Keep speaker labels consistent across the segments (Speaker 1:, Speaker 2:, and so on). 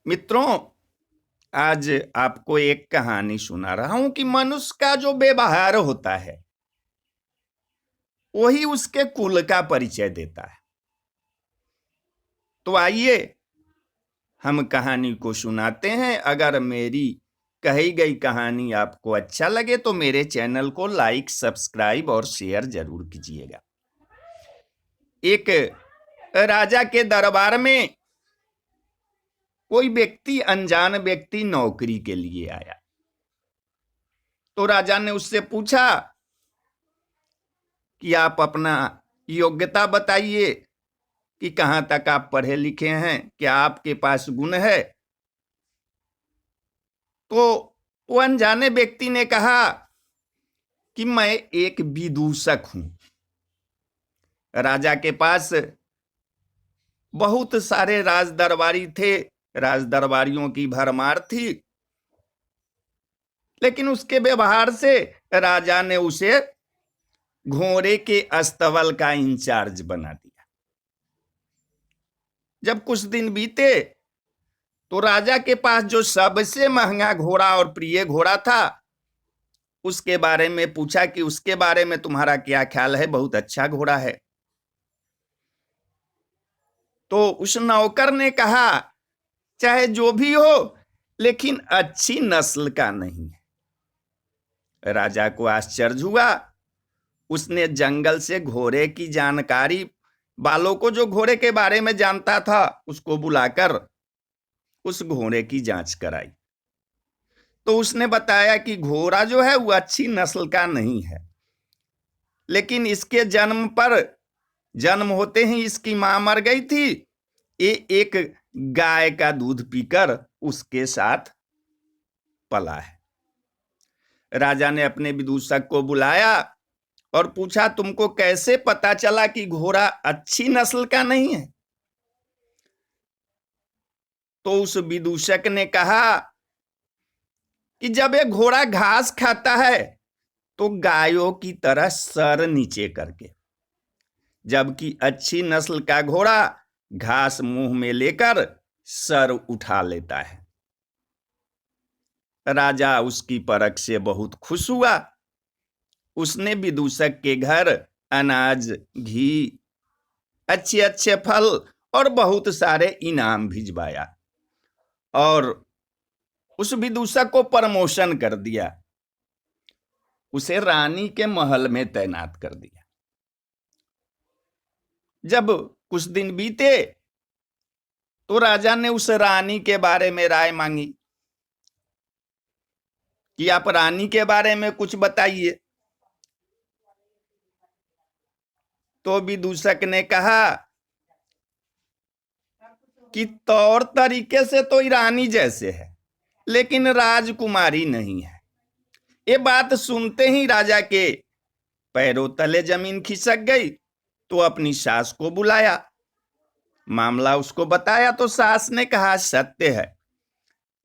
Speaker 1: मित्रों, आज आपको एक कहानी सुना रहा हूं कि मनुष्य का जो व्यवहार होता है वही उसके कुल का परिचय देता है। तो आइए हम कहानी को सुनाते हैं। अगर मेरी कही गई कहानी आपको अच्छा लगे तो मेरे चैनल को लाइक, सब्सक्राइब और शेयर जरूर कीजिएगा। एक राजा के दरबार में कोई व्यक्ति, अनजान व्यक्ति नौकरी के लिए आया। तो राजा ने उससे पूछा कि आप अपना योग्यता बताइए कि कहां तक आप पढ़े लिखे हैं, क्या आपके पास गुण है। तो वो अनजाने व्यक्ति ने कहा कि मैं एक विदूषक हूं। राजा के पास बहुत सारे राजदरबारी थे, राजदरबारियों की भरमार थी, लेकिन उसके व्यवहार से राजा ने उसे घोड़े के अस्तबल का इंचार्ज बना दिया। जब कुछ दिन बीते तो राजा के पास जो सबसे महंगा घोड़ा और प्रिय घोड़ा था उसके बारे में पूछा कि उसके बारे में तुम्हारा क्या ख्याल है, बहुत अच्छा घोड़ा है। तो उस नौकर ने कहा, चाहे जो भी हो लेकिन अच्छी नस्ल का नहीं है। राजा को आश्चर्य हुआ। उसने जंगल से घोड़े की जानकारी वालों को, जो घोड़े के बारे में जानता था, उसको बुलाकर उस घोड़े की जांच कराई। तो उसने बताया कि घोड़ा जो है वो अच्छी नस्ल का नहीं है, लेकिन इसके जन्म होते ही इसकी मां मर गई थी। ये एक गाय का दूध पीकर उसके साथ पला है। राजा ने अपने विदूषक को बुलाया और पूछा, तुमको कैसे पता चला कि घोड़ा अच्छी नस्ल का नहीं है। तो उस विदूषक ने कहा कि जब एक घोड़ा घास खाता है तो गायों की तरह सर नीचे करके, जबकि अच्छी नस्ल का घोड़ा घास मुंह में लेकर सर उठा लेता है। राजा उसकी परख से बहुत खुश हुआ। उसने विदूषक के घर अनाज, घी, अच्छे अच्छे फल और बहुत सारे इनाम भिजवाया और उस विदूषक को प्रमोशन कर दिया। उसे रानी के महल में तैनात कर दिया। जब कुछ दिन बीते तो राजा ने उस रानी के बारे में राय मांगी कि आप रानी के बारे में कुछ बताइए। तो विदूषक ने कहा कि तौर तरीके से तो रानी जैसे है, लेकिन राजकुमारी नहीं है। ये बात सुनते ही राजा के पैरों तले जमीन खिसक गई। तो अपनी सास को बुलाया, मामला उसको बताया। तो सास ने कहा, सत्य है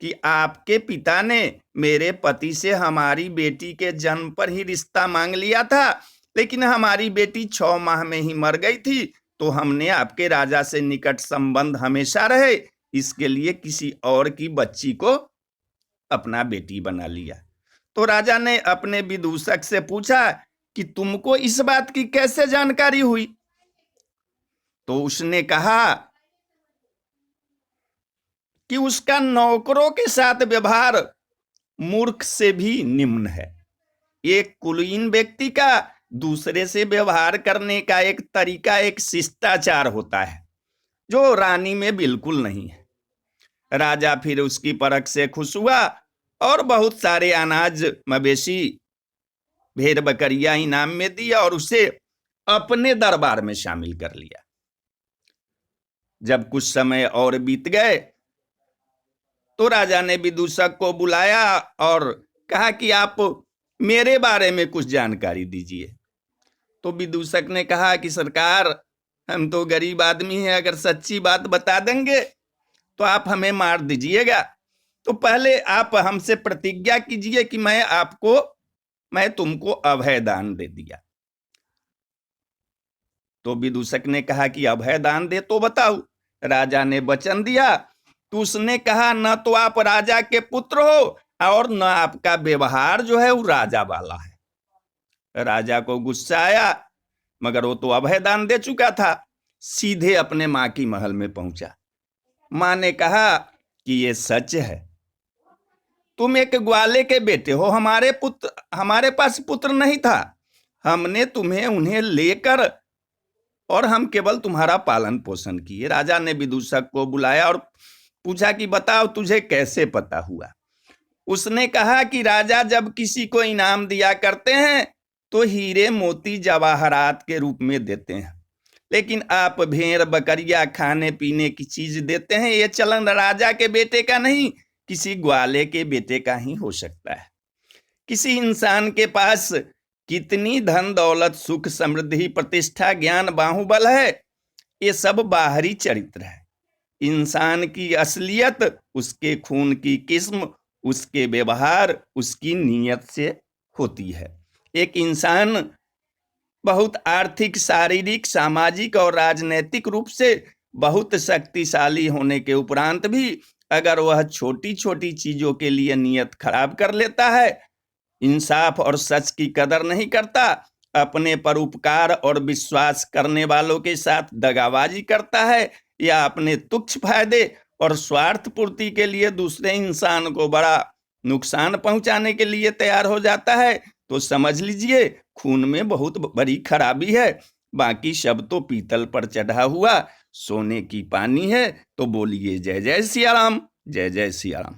Speaker 1: कि आपके पिता ने मेरे पति से हमारी बेटी के जन्म पर ही रिश्ता मांग लिया था, लेकिन हमारी बेटी 6 माह में ही मर गई थी। तो हमने आपके राजा से निकट संबंध हमेशा रहे, इसके लिए किसी और की बच्ची को अपना बेटी बना लिया। तो राजा ने अपने विदूषक से पूछा कि तुमको इस बात की कैसे जानकारी हुई। तो उसने कहा कि उसका नौकरों के साथ व्यवहार मूर्ख से भी निम्न है। एक कुलीन व्यक्ति का दूसरे से व्यवहार करने का एक तरीका, एक शिष्टाचार होता है, जो रानी में बिल्कुल नहीं है। राजा फिर उसकी परख से खुश हुआ और बहुत सारे अनाज, मवेशी, भेड़ बकरियां इनाम में दिया और उसे अपने दरबार में शामिल कर लिया। जब कुछ समय और बीत गए तो राजा ने विदूषक को बुलाया और कहा कि आप मेरे बारे में कुछ जानकारी दीजिए। तो विदूषक ने कहा कि सरकार, हम तो गरीब आदमी हैं, अगर सच्ची बात बता देंगे तो आप हमें मार दीजिएगा। तो पहले आप हमसे प्रतिज्ञा कीजिए कि मैं तुमको अभय दान दे दिया। तो विदूषक ने कहा कि अभय दान दे तो बताओ। राजा ने वचन दिया तो उसने कहा न तो आप राजा के पुत्र हो और न आपका व्यवहार जो है वो राजा वाला है। राजा को गुस्सा आया, मगर वो तो अभय दान दे चुका था। सीधे अपने मां की महल में पहुंचा। मां ने कहा कि ये सच है, तुम एक ग्वाले के बेटे हो, हमारे पास पुत्र नहीं था, हमने तुम्हें उन्हें लेकर और हम केवल तुम्हारा पालन पोषण किए। राजा ने विदूषक को बुलाया और पूछा कि बताओ तुझे कैसे पता हुआ। उसने कहा कि राजा जब किसी को इनाम दिया करते हैं तो हीरे मोती जवाहरात के रूप में देते हैं, लेकिन आप भेड़ बकरियां खाने पीने की चीज देते हैं। ये चलन राजा के बेटे का नहीं, किसी ग्वाले के बेटे का ही हो सकता है। किसी इंसान के पास कितनी धन दौलत सुख समृद्धि प्रतिष्ठा ज्ञान बाहुबल है, ये सब बाहरी चरित्र है। इंसान की असलियत उसके खून की किस्म, उसके व्यवहार, उसकी नीयत से होती है। एक इंसान बहुत आर्थिक शारीरिक सामाजिक और राजनैतिक रूप से बहुत शक्तिशाली होने के उपरांत भी अगर वह छोटी छोटी चीजों के लिए नीयत खराब कर लेता है, इंसाफ और सच की कदर नहीं करता, अपने पर उपकार और विश्वास करने वालों के साथ दगाबाजी करता है, या अपने तुच्छ फायदे और स्वार्थ पूर्ति के लिए दूसरे इंसान को बड़ा नुकसान पहुंचाने के लिए तैयार हो जाता है, तो समझ लीजिए खून में बहुत बड़ी खराबी है। बाकी सब तो पीतल पर चढ़ा हुआ सोने की पानी है। तो बोलिए जय जय सिया राम, जय जय सिया राम।